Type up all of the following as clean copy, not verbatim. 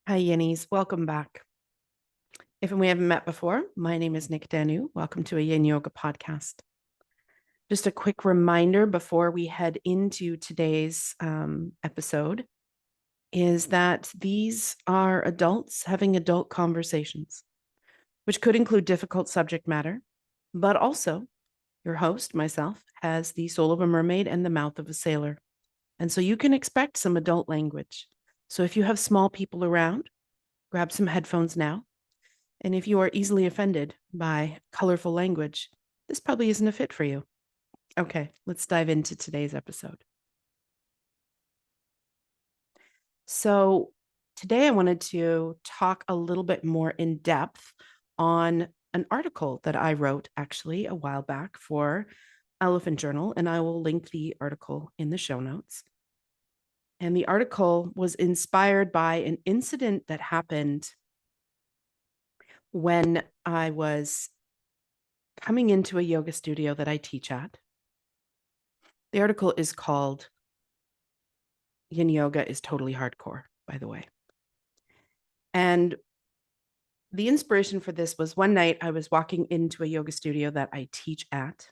Hi, Yinnies. Welcome back. If we haven't met before, my name is Nick Danu. Welcome to a Yin Yoga podcast. Just a quick reminder before we head into today's episode is that these are adults having adult conversations, which could include difficult subject matter, but also your host, myself, has the soul of a mermaid and the mouth of a sailor. And so you can expect some adult language. So if you have small people around, grab some headphones now. And if you are easily offended by colorful language, this probably isn't a fit for you. Okay, let's dive into today's episode. So, today I wanted to talk a little bit more in depth on an article that I wrote actually a while back for Elephant Journal, and I will link the article in the show notes. And the article was inspired by an incident that happened when I was coming into a yoga studio that I teach at. The article is called Yin Yoga is Totally Hardcore, by the way. And the inspiration for this was one night I was walking into a yoga studio that I teach at.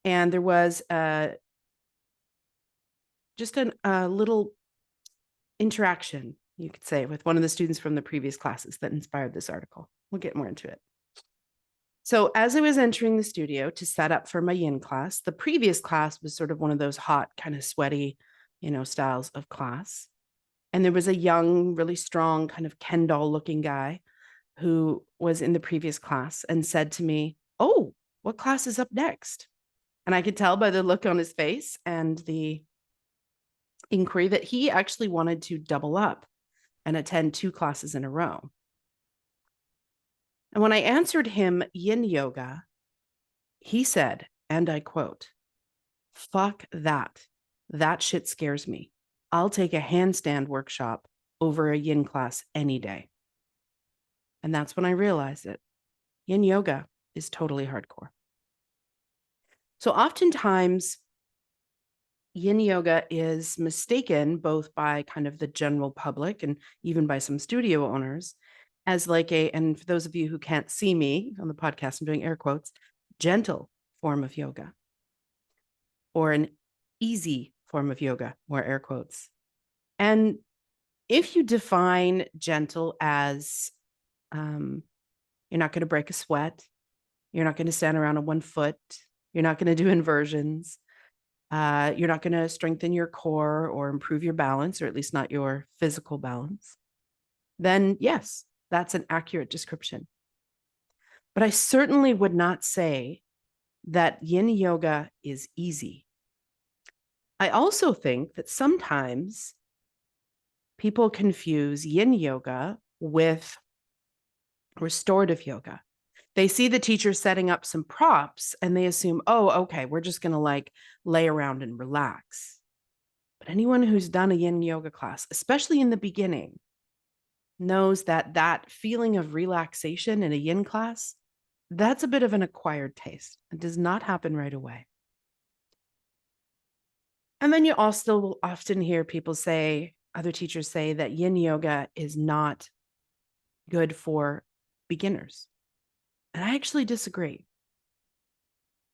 And there was just a little interaction, you could say, with one of the students from the previous classes that inspired this article. We'll get more into it. So as I was entering the studio to set up for my yin class, the previous class was sort of one of those hot, kind of sweaty, styles of class. And there was a young, really strong, kind of Ken doll looking guy who was in the previous class and said to me, "Oh, what class is up next?" And I could tell by the look on his face and the inquiry that he actually wanted to double up and attend two classes in a row. And when I answered him Yin Yoga, he said, and I quote, "Fuck that. That shit scares me. I'll take a handstand workshop over a yin class any day." And that's when I realized it. Yin yoga is totally hardcore. So oftentimes, yin yoga is mistaken both by kind of the general public and even by some studio owners as like and for those of you who can't see me on the podcast, I'm doing air quotes, gentle form of yoga or an easy form of yoga, more air quotes. And if you define gentle as you're not going to break a sweat, you're not going to stand around on one foot, you're not going to do inversions, you're not going to strengthen your core or improve your balance, or at least not your physical balance, then yes, that's an accurate description. But I certainly would not say that yin yoga is easy. I also think that sometimes people confuse yin yoga with restorative yoga. They see the teacher setting up some props and they assume, oh, okay, we're just going to like lay around and relax. But anyone who's done a yin yoga class, especially in the beginning, knows that that feeling of relaxation in a yin class, that's a bit of an acquired taste. It does not happen right away. And then you also will often hear people say, other teachers say that yin yoga is not good for beginners. And I actually disagree.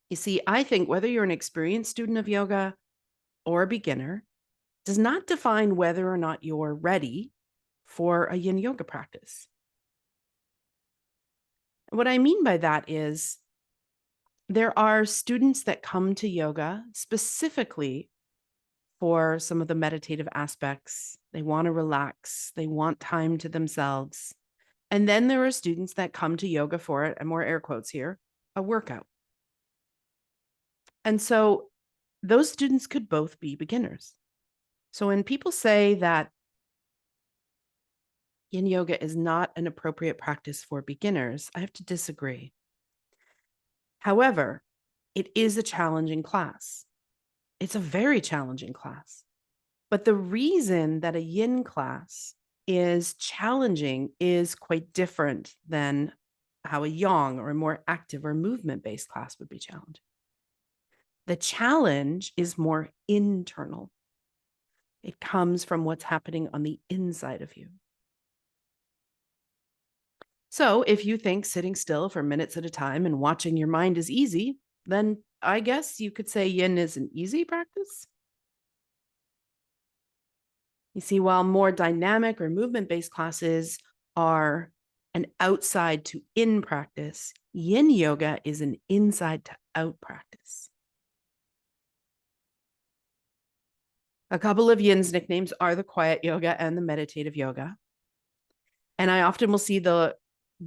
You see, I think whether you're an experienced student of yoga or a beginner does not define whether or not you're ready for a yin yoga practice. What I mean by that is there are students that come to yoga specifically for some of the meditative aspects. They want to relax, they want time to themselves. And then there are students that come to yoga for it, and more air quotes here, a workout. And so those students could both be beginners. So when people say that yin yoga is not an appropriate practice for beginners, I have to disagree. However, it is a challenging class. It's a very challenging class. But the reason that a yin class is challenging is quite different than how a yang or a more active or movement-based class would be challenging. The challenge is more internal. It comes from what's happening on the inside of you. So if you think sitting still for minutes at a time and watching your mind is easy, then I guess you could say yin is an easy practice. You see, while more dynamic or movement based classes are an outside to in practice, yin yoga is an inside to out practice. A couple of yin's nicknames are the quiet yoga and the meditative yoga. And I often will see the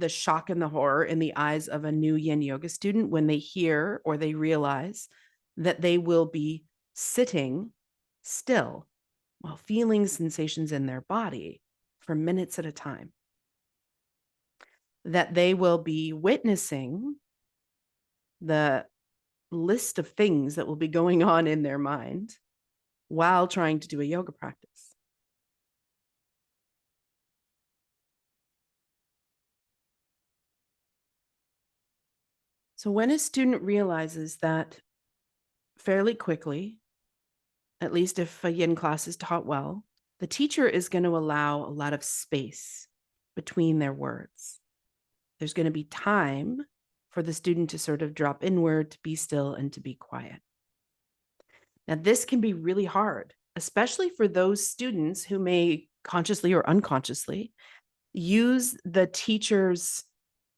shock and the horror in the eyes of a new yin yoga student when they hear or they realize that they will be sitting still while feeling sensations in their body for minutes at a time. That they will be witnessing the list of things that will be going on in their mind while trying to do a yoga practice. So when a student realizes that fairly quickly, at least if a yin class is taught well, the teacher is going to allow a lot of space between their words. There's going to be time for the student to sort of drop inward, to be still, and to be quiet. Now, this can be really hard, especially for those students who may consciously or unconsciously use the teacher's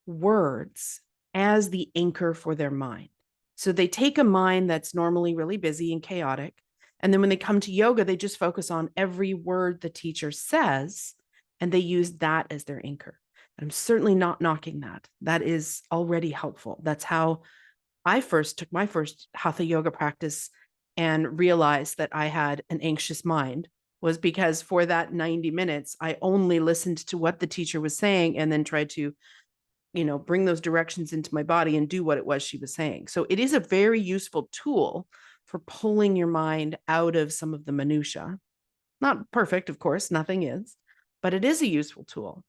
words as the anchor for their mind. So they take a mind that's normally really busy and chaotic. And then when they come to yoga, they just focus on every word the teacher says, and they use that as their anchor. I'm certainly not knocking that. That is already helpful. That's how I first took my first hatha yoga practice and realized that I had an anxious mind was because for that 90 minutes, I only listened to what the teacher was saying and then tried to, bring those directions into my body and do what it was she was saying. So it is a very useful tool for pulling your mind out of some of the minutia. Not perfect, of course, nothing is, but it is a useful tool.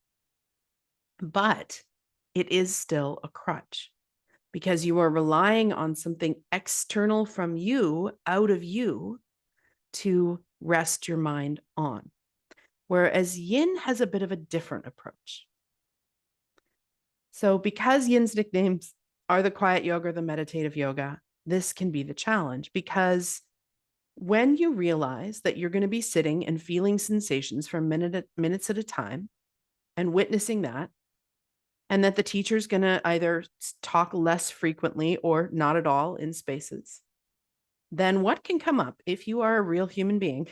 But it is still a crutch because you are relying on something external from you, out of you, to rest your mind on. Whereas yin has a bit of a different approach. So, because yin's nicknames are the quiet yoga or the meditative yoga, this can be the challenge because when you realize that you're going to be sitting and feeling sensations for minutes at a time and witnessing that, and that the teacher's going to either talk less frequently or not at all in spaces, then what can come up if you are a real human being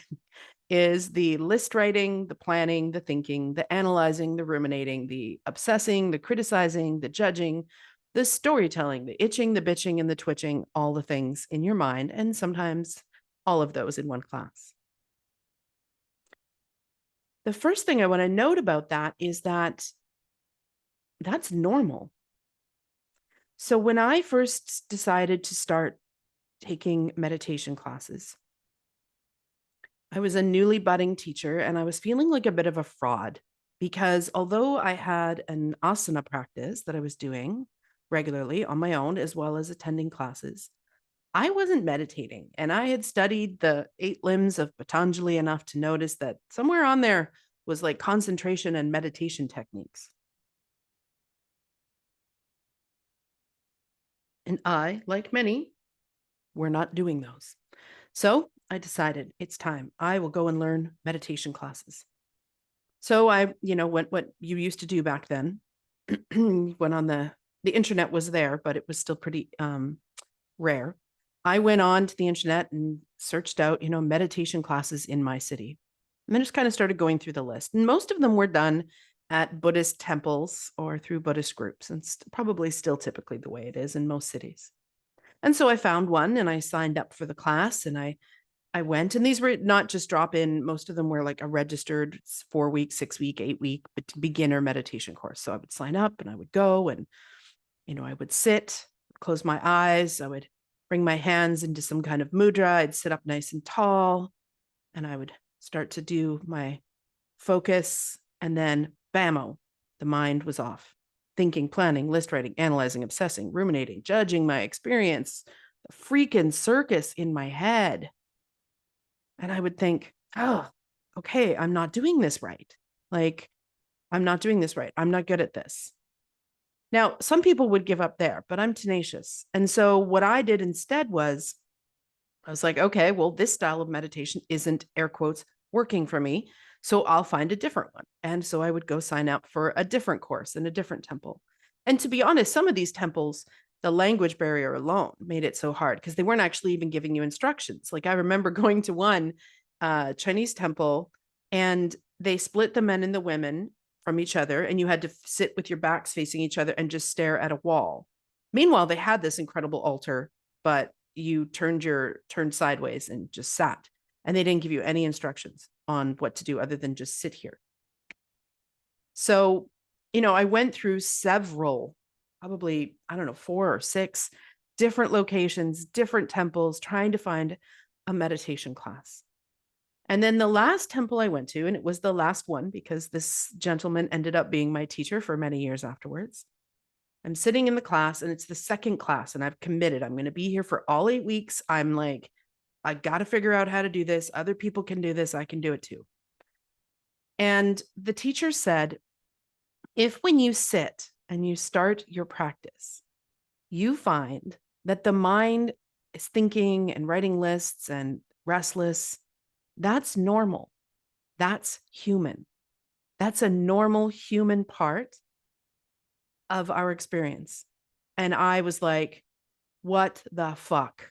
is the list writing, the planning, the thinking, the analyzing, the ruminating, the obsessing, the criticizing, the judging, the storytelling, the itching, the bitching, and the twitching, all the things in your mind, and sometimes all of those in one class. The first thing I want to note about that is that that's normal. So when I first decided to start taking meditation classes, I was a newly budding teacher and I was feeling like a bit of a fraud because although I had an asana practice that I was doing regularly on my own, as well as attending classes, I wasn't meditating. And I had studied the 8 limbs of Patanjali enough to notice that somewhere on there was like concentration and meditation techniques. And I, like many, were not doing those. So I decided it's time. I will go and learn meditation classes. So I, went what you used to do back then. Went on the internet was there, but it was still pretty rare. I went on to the internet and searched out, meditation classes in my city. And then just kind of started going through the list. And most of them were done at Buddhist temples or through Buddhist groups. And it's probably still typically the way it is in most cities. And so I found one and I signed up for the class and I went, and these were not just drop in. Most of them were like a registered 4 week, 6 week, 8 week beginner meditation course. So I would sign up and I would go and, I would sit, close my eyes. I would bring my hands into some kind of mudra. I'd sit up nice and tall and I would start to do my focus. And then bammo, the mind was off. Thinking, planning, list writing, analyzing, obsessing, ruminating, judging my experience, the freaking circus in my head. And I would think, oh, okay, I'm not doing this right. Like, I'm not doing this right. I'm not good at this. Now, some people would give up there, but I'm tenacious. And so what I did instead was I was like, okay, well, this style of meditation isn't air quotes working for me. So I'll find a different one. And so I would go sign up for a different course in a different temple. And to be honest, some of these temples, the language barrier alone made it so hard because they weren't actually even giving you instructions. Like I remember going to one Chinese temple and they split the men and the women from each other, and you had to sit with your backs facing each other and just stare at a wall. Meanwhile, they had this incredible altar, but you turned sideways and just sat, and they didn't give you any instructions on what to do other than just sit here. So, I went through several, probably, I don't know, 4 or 6 different locations, different temples, trying to find a meditation class. And then the last temple I went to, and it was the last one because this gentleman ended up being my teacher for many years afterwards. I'm sitting in the class and it's the second class and I've committed. I'm going to be here for all 8 weeks. I'm like, I got to figure out how to do this. Other people can do this. I can do it too. And the teacher said, if when you sit and you start your practice, you find that the mind is thinking and writing lists and restless, that's normal. That's human. That's a normal human part of our experience. And I was like, what the fuck?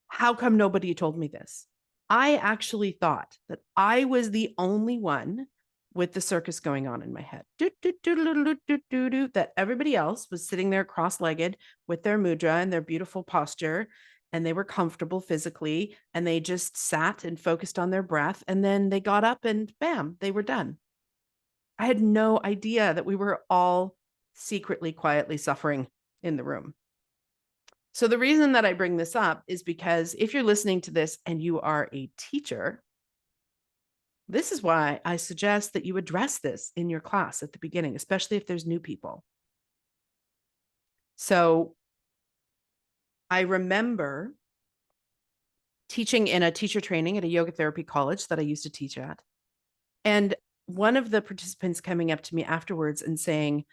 How come nobody told me this? I actually thought that I was the only one with the circus going on in my head. That everybody else was sitting there cross-legged with their mudra and their beautiful posture, and they were comfortable physically, and they just sat and focused on their breath, and then they got up and bam, they were done. I had no idea that we were all secretly, quietly suffering in the room. So the reason that I bring this up is because if you're listening to this and you are a teacher, this is why I suggest that you address this in your class at the beginning, especially if there's new people. So I remember teaching in a teacher training at a yoga therapy college that I used to teach at. And one of the participants coming up to me afterwards and saying,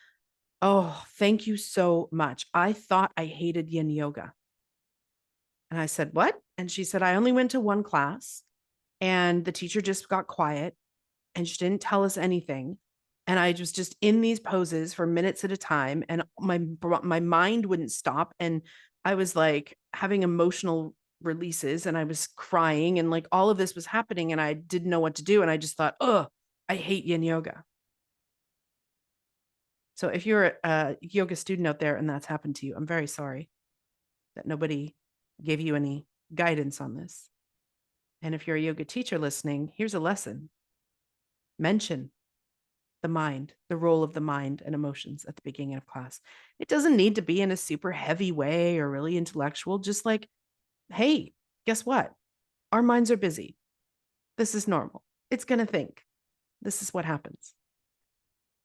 "Oh, thank you so much. I thought I hated Yin Yoga." And I said, "What?" And she said, "I only went to one class and the teacher just got quiet and she didn't tell us anything. And I was just in these poses for minutes at a time and my mind wouldn't stop. And I was like having emotional releases and I was crying and like all of this was happening and I didn't know what to do. And I just thought, oh, I hate Yin Yoga." So if you're a yoga student out there and that's happened to you, I'm very sorry that nobody gave you any guidance on this. And if you're a yoga teacher listening, here's a lesson. Mention the mind, the role of the mind and emotions at the beginning of class. It doesn't need to be in a super heavy way or really intellectual, just like, hey, guess what? Our minds are busy. This is normal. It's going to think. This is what happens.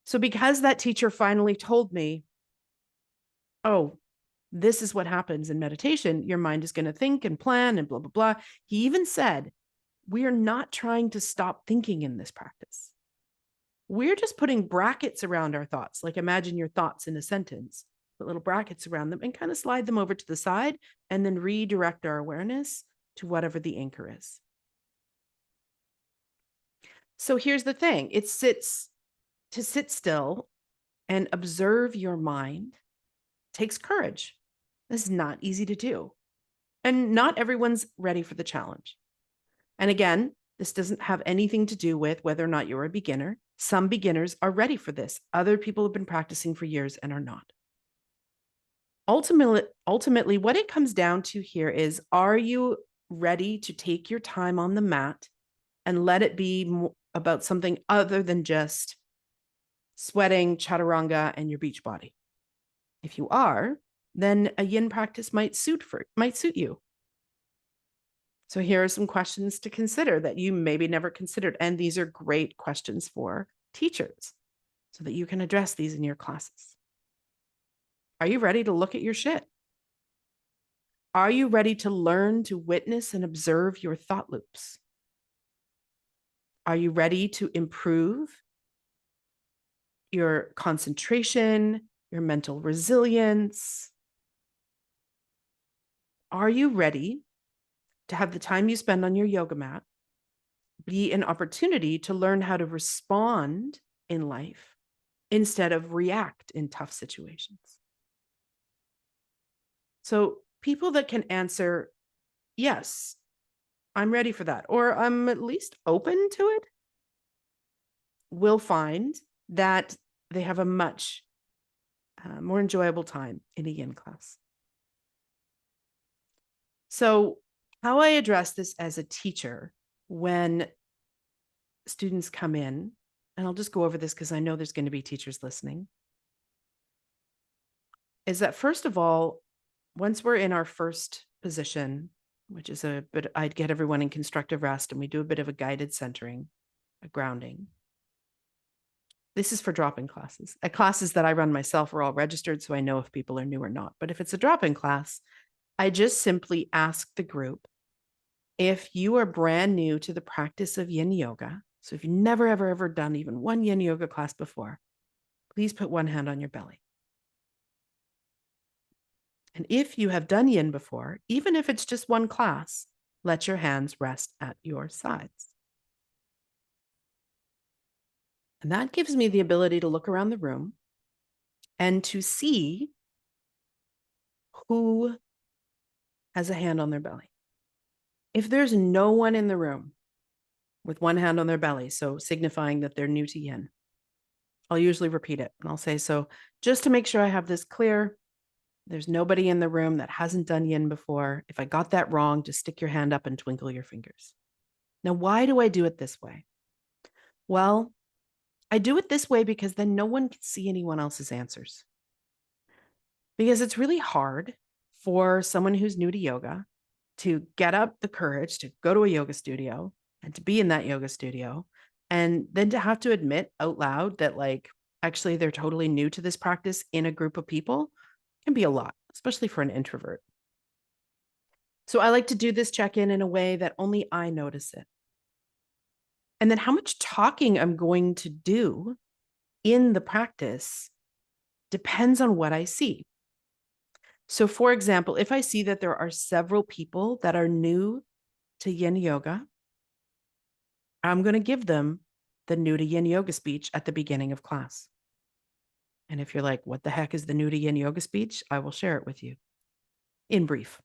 So because that teacher finally told me, oh, this is what happens in meditation, your mind is going to think and plan and blah, blah, blah. He even said, we are not trying to stop thinking in this practice. We're just putting brackets around our thoughts. Like imagine your thoughts in a sentence, put little brackets around them and kind of slide them over to the side and then redirect our awareness to whatever the anchor is. So here's the thing. To sit still and observe your mind takes courage. This is not easy to do. And not everyone's ready for the challenge. And again, this doesn't have anything to do with whether or not you're a beginner. Some beginners are ready for this. Other people have been practicing for years and are not. Ultimately, what it comes down to here is, are you ready to take your time on the mat and let it be about something other than just sweating, chaturanga, and your beach body? If you are, then a yin practice might suit you. So here are some questions to consider that you maybe never considered. And these are great questions for teachers so that you can address these in your classes. Are you ready to look at your shit? Are you ready to learn to witness and observe your thought loops? Are you ready to improve your concentration, your mental resilience. Are you ready to have the time you spend on your yoga mat be an opportunity to learn how to respond in life instead of react in tough situations? So, people that can answer, yes, I'm ready for that, or I'm at least open to it, will find that they have a much more enjoyable time in a yin class. So, how I address this as a teacher when students come in, and I'll just go over this because I know there's going to be teachers listening, is that first of all, once we're in our first position, which is I'd get everyone in constructive rest and we do a bit of a guided centering, a grounding. This is for drop-in classes. Classes that I run myself are all registered, so I know if people are new or not. But if it's a drop-in class, I just simply ask the group, if you are brand new to the practice of yin yoga, so if you've never, ever done even one yin yoga class before, please put one hand on your belly. And if you have done yin before, even if it's just one class, let your hands rest at your sides. And that gives me the ability to look around the room and to see who has a hand on their belly. If there's no one in the room with one hand on their belly, so signifying that they're new to yin, I'll usually repeat it and I'll say, so just to make sure I have this clear, there's nobody in the room that hasn't done yin before. If I got that wrong, just stick your hand up and twinkle your fingers. Now, why do I do it this way? Well, I do it this way because then no one can see anyone else's answers. Because it's really hard for someone who's new to yoga to get up the courage to go to a yoga studio and to be in that yoga studio, and then to have to admit out loud that, like, actually they're totally new to this practice in a group of people can be a lot, especially for an introvert. So I like to do this check-in in a way that only I notice it. And then how much talking I'm going to do in the practice depends on what I see. So, for example, if I see that there are several people that are new to yin yoga, I'm going to give them the new to yin yoga speech at the beginning of class. And if you're like, what the heck is the new to yin yoga speech? I will share it with you in brief.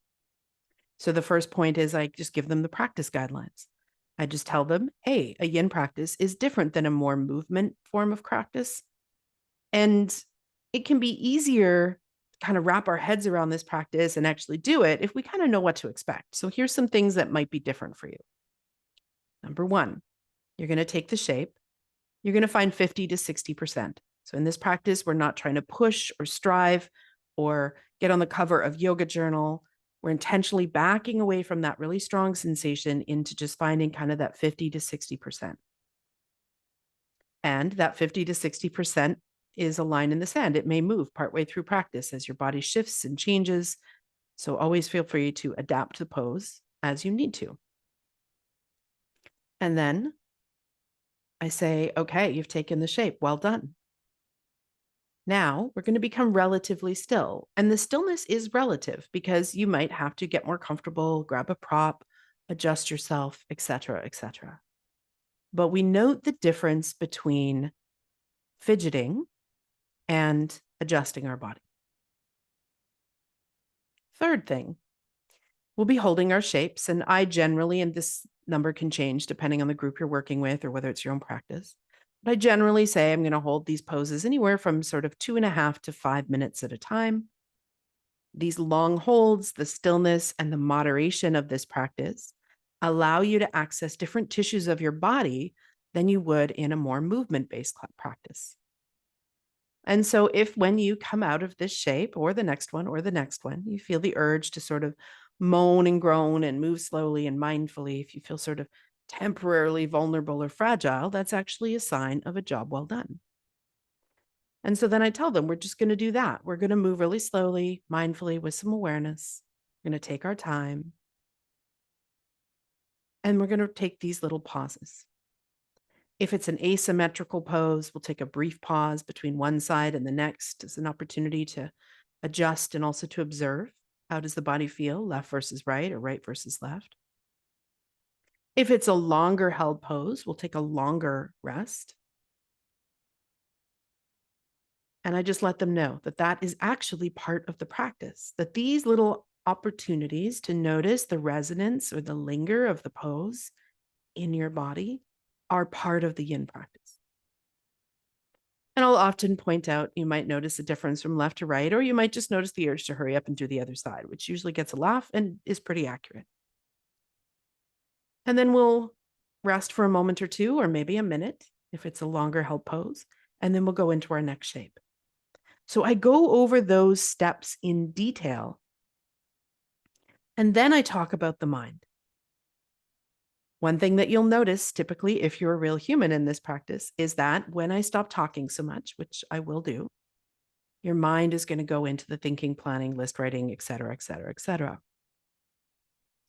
So the first point is I just give them the practice guidelines. I just tell them, hey, a yin practice is different than a more movement form of practice. And it can be easier to kind of wrap our heads around this practice and actually do it if we kind of know what to expect. So here's some things that might be different for you. Number one, you're going to take the shape. You're going to find 50 to 60%. So in this practice, we're not trying to push or strive or get on the cover of Yoga Journal. We're intentionally backing away from that really strong sensation into just finding kind of that 50 to 60%. And that 50 to 60% is a line in the sand. It may move partway through practice as your body shifts and changes. So always feel free to adapt the pose as you need to. And then I say, okay, you've taken the shape. Well done. Now we're going to become relatively still. And the stillness is relative because you might have to get more comfortable, grab a prop, adjust yourself, etc., etc. But we note the difference between fidgeting and adjusting our body. Third thing, we'll be holding our shapes. And I generally, and this number can change depending on the group you're working with or whether it's your own practice, but I generally say I'm going to hold these poses anywhere from sort of 2.5 to 5 minutes at a time. These long holds, the stillness, and the moderation of this practice allow you to access different tissues of your body than you would in a more movement-based practice. And so if when you come out of this shape or the next one, you feel the urge to sort of moan and groan and move slowly and mindfully, if you feel sort of temporarily vulnerable or fragile, that's actually a sign of a job well done. And so then I tell them, we're just going to do that. We're going to move really slowly, mindfully, with some awareness. We're going to take our time. And we're going to take these little pauses. If it's an asymmetrical pose, we'll take a brief pause between one side and the next as an opportunity to adjust and also to observe. How does the body feel, left versus right or right versus left? If it's a longer held pose, we'll take a longer rest. And I just let them know that that is actually part of the practice, that these little opportunities to notice the resonance or the linger of the pose in your body are part of the yin practice. And I'll often point out you might notice a difference from left to right, or you might just notice the urge to hurry up and do the other side, which usually gets a laugh and is pretty accurate. And then we'll rest for a moment or two, or maybe a minute if it's a longer held pose, and then we'll go into our next shape. So I go over those steps in detail, and then I talk about the mind. One thing that you'll notice typically if you're a real human in this practice is that when I stop talking so much, which I will do, your mind is going to go into the thinking, planning, list writing, et cetera, et cetera, et cetera.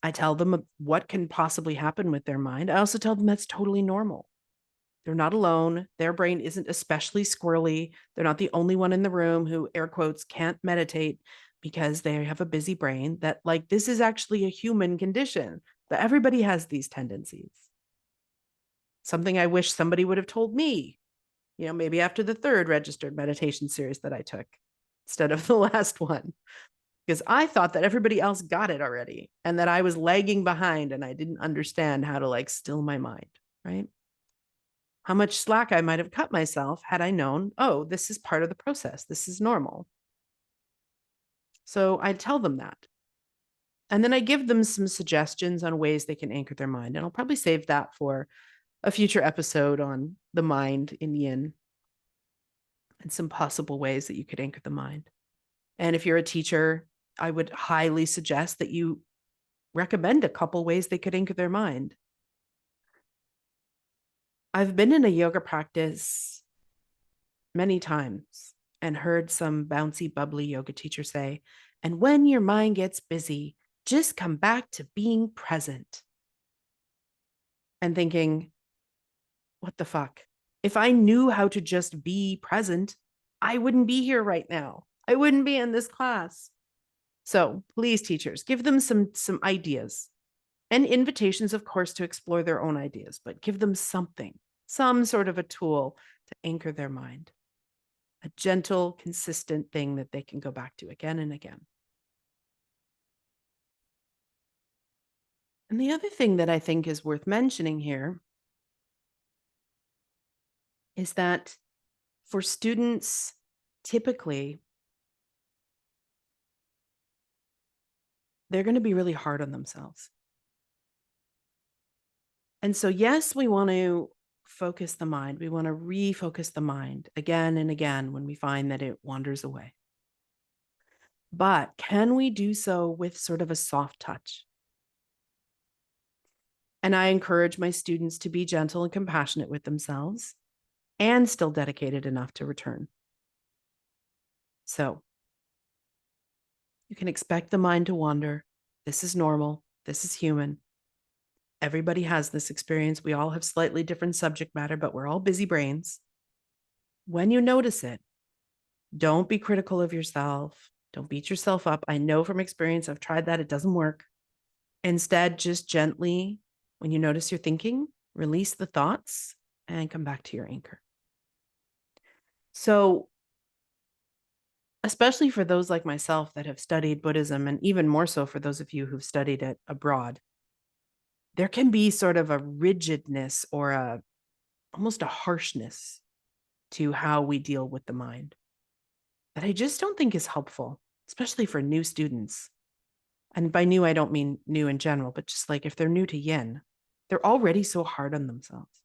I tell them what can possibly happen with their mind. I also tell them that's totally normal. They're not alone. Their brain isn't especially squirrely. They're not the only one in the room who, air quotes, can't meditate because they have a busy brain. That, like, this is actually a human condition, that everybody has these tendencies. Something I wish somebody would have told me, maybe after the third registered meditation series that I took instead of the last one, because I thought that everybody else got it already and that I was lagging behind and I didn't understand how to still my mind, right? How much slack I might have cut myself had I known, oh, this is part of the process. This is normal. So I tell them that. And then I give them some suggestions on ways they can anchor their mind. And I'll probably save that for a future episode on the mind in yin and some possible ways that you could anchor the mind. And if you're a teacher, I would highly suggest that you recommend a couple ways they could anchor their mind. I've been in a yoga practice many times and heard some bouncy, bubbly yoga teacher say, and when your mind gets busy, just come back to being present. And thinking, what the fuck? If I knew how to just be present, I wouldn't be here right now. I wouldn't be in this class. So please, teachers, give them some ideas and invitations, of course, to explore their own ideas, but give them something, some sort of a tool to anchor their mind, a gentle, consistent thing that they can go back to again and again. And the other thing that I think is worth mentioning here is that for students, typically, they're going to be really hard on themselves. And so, yes, we want to focus the mind. We want to refocus the mind again and again when we find that it wanders away. But can we do so with sort of a soft touch? And I encourage my students to be gentle and compassionate with themselves and still dedicated enough to return. So you can expect the mind to wander. This is normal. This is human. Everybody has this experience. We all have slightly different subject matter, but we're all busy brains. When you notice it, don't be critical of yourself. Don't beat yourself up. I know from experience, I've tried that. It doesn't work. Instead, just gently, when you notice you're thinking, release the thoughts and come back to your anchor. So, especially for those like myself that have studied Buddhism, and even more so for those of you who've studied it abroad, there can be sort of a rigidness or almost a harshness to how we deal with the mind that I just don't think is helpful, especially for new students. And by new, I don't mean new in general, but just like if they're new to yin, they're already so hard on themselves.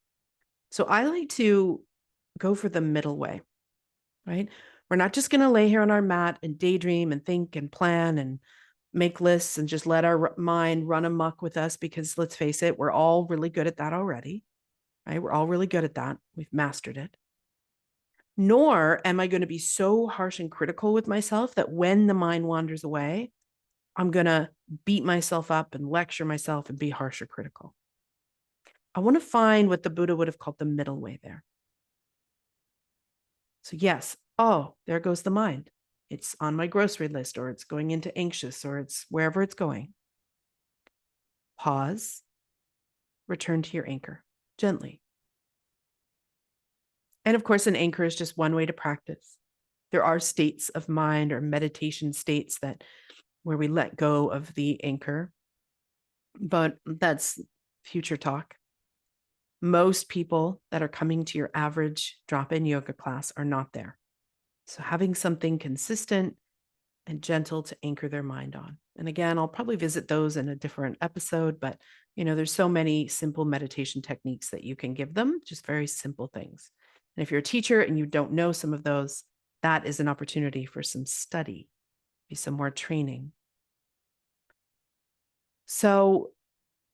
So I like to go for the middle way, right? We're not just going to lay here on our mat and daydream and think and plan and make lists and just let our mind run amok with us, because let's face it, we're all really good at that already, right? We're all really good at that. We've mastered it. Nor am I going to be so harsh and critical with myself that when the mind wanders away, I'm going to beat myself up and lecture myself and be harsh or critical. I want to find what the Buddha would have called the middle way there. So, yes, oh, there goes the mind. It's on my grocery list, or it's going into anxious, or it's wherever it's going. Pause, return to your anchor gently. And of course, an anchor is just one way to practice. There are states of mind or meditation states that where we let go of the anchor, but that's future talk. Most people that are coming to your average drop-in yoga class are not there. So having something consistent and gentle to anchor their mind on. And again, I'll probably visit those in a different episode, but there's so many simple meditation techniques that you can give them, just very simple things. And if you're a teacher and you don't know some of those, that is an opportunity for some study, be some more training. So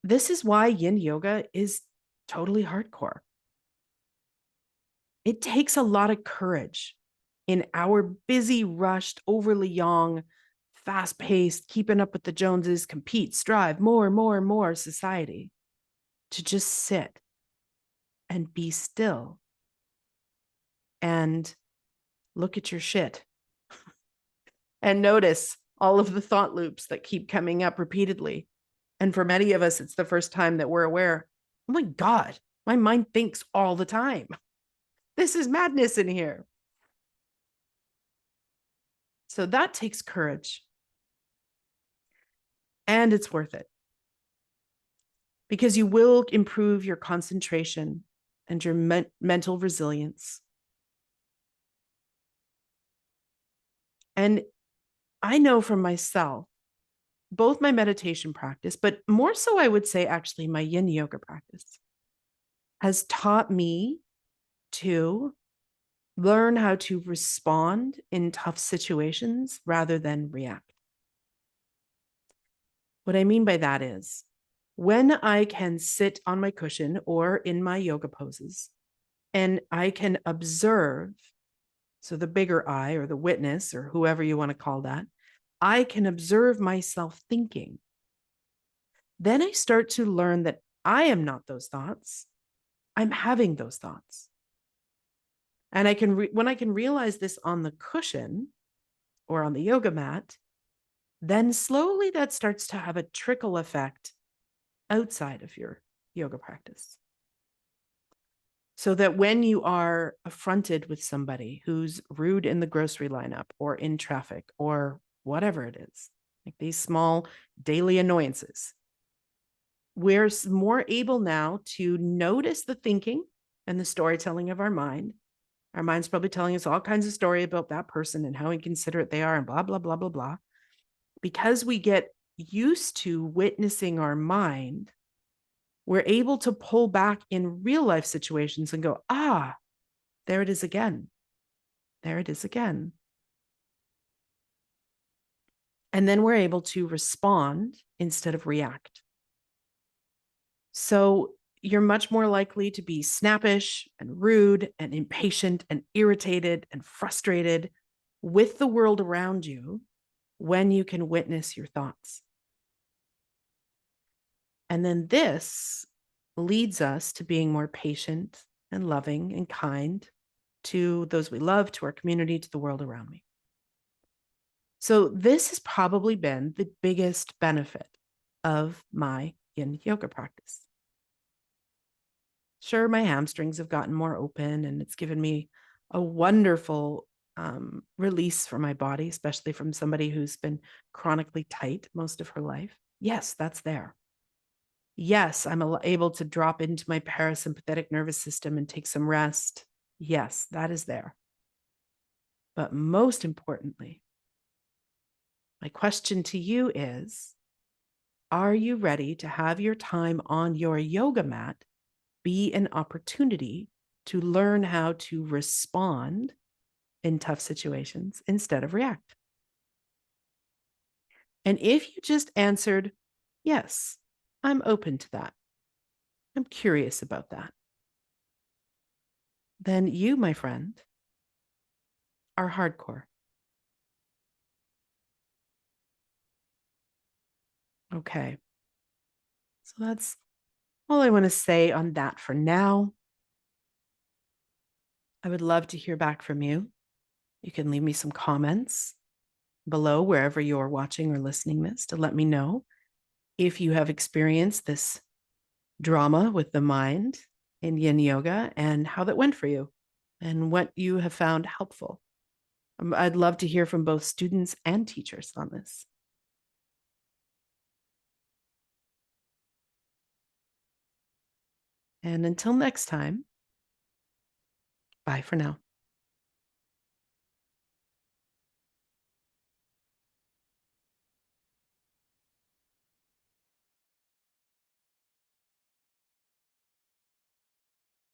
this is why Yin Yoga is totally hardcore. It takes a lot of courage in our busy, rushed, overly young, fast-paced, keeping up with the Joneses, compete, strive, more society to just sit and be still and look at your shit and notice all of the thought loops that keep coming up repeatedly. And for many of us, it's the first time that we're aware, oh my God, my mind thinks all the time. This is madness in here. So that takes courage. And it's worth it because you will improve your concentration and your mental resilience. And I know from myself, both my meditation practice, but more so, I would say actually my Yin Yoga practice has taught me to learn how to respond in tough situations rather than react. What I mean by that is when I can sit on my cushion or in my yoga poses and I can observe, so the bigger I or the witness or whoever you want to call that, I can observe myself thinking. Then I start to learn that I am not those thoughts. I'm having those thoughts. And I can, when I can realize this on the cushion or on the yoga mat, then slowly that starts to have a trickle effect outside of your yoga practice. So that when you are affronted with somebody who's rude in the grocery lineup or in traffic or whatever it is, like these small daily annoyances, we're more able now to notice the thinking and the storytelling of our mind. Our mind's probably telling us all kinds of story about that person and how inconsiderate they are and blah, blah, blah, blah, blah. Because we get used to witnessing our mind, we're able to pull back in real life situations and go, ah, there it is again. There it is again. And then we're able to respond instead of react. So you're much more likely to be snappish and rude and impatient and irritated and frustrated with the world around you when you can witness your thoughts. And then this leads us to being more patient and loving and kind to those we love, to our community, to the world around me. So this has probably been the biggest benefit of my Yin Yoga practice. Sure, my hamstrings have gotten more open and it's given me a wonderful release for my body, especially from somebody who's been chronically tight most of her life. Yes, that's there. Yes, I'm able to drop into my parasympathetic nervous system and take some rest. Yes, that is there. But most importantly, my question to you is, are you ready to have your time on your yoga mat be an opportunity to learn how to respond in tough situations instead of react? And if you just answered, yes, I'm open to that, I'm curious about that, then you, my friend, are hardcore. Okay. So All I want to say on that for now, I would love to hear back from you. You can leave me some comments below wherever you're watching or listening this to let me know if you have experienced this drama with the mind in Yin Yoga and how that went for you and what you have found helpful. I'd love to hear from both students and teachers on this. And until next time, bye for now.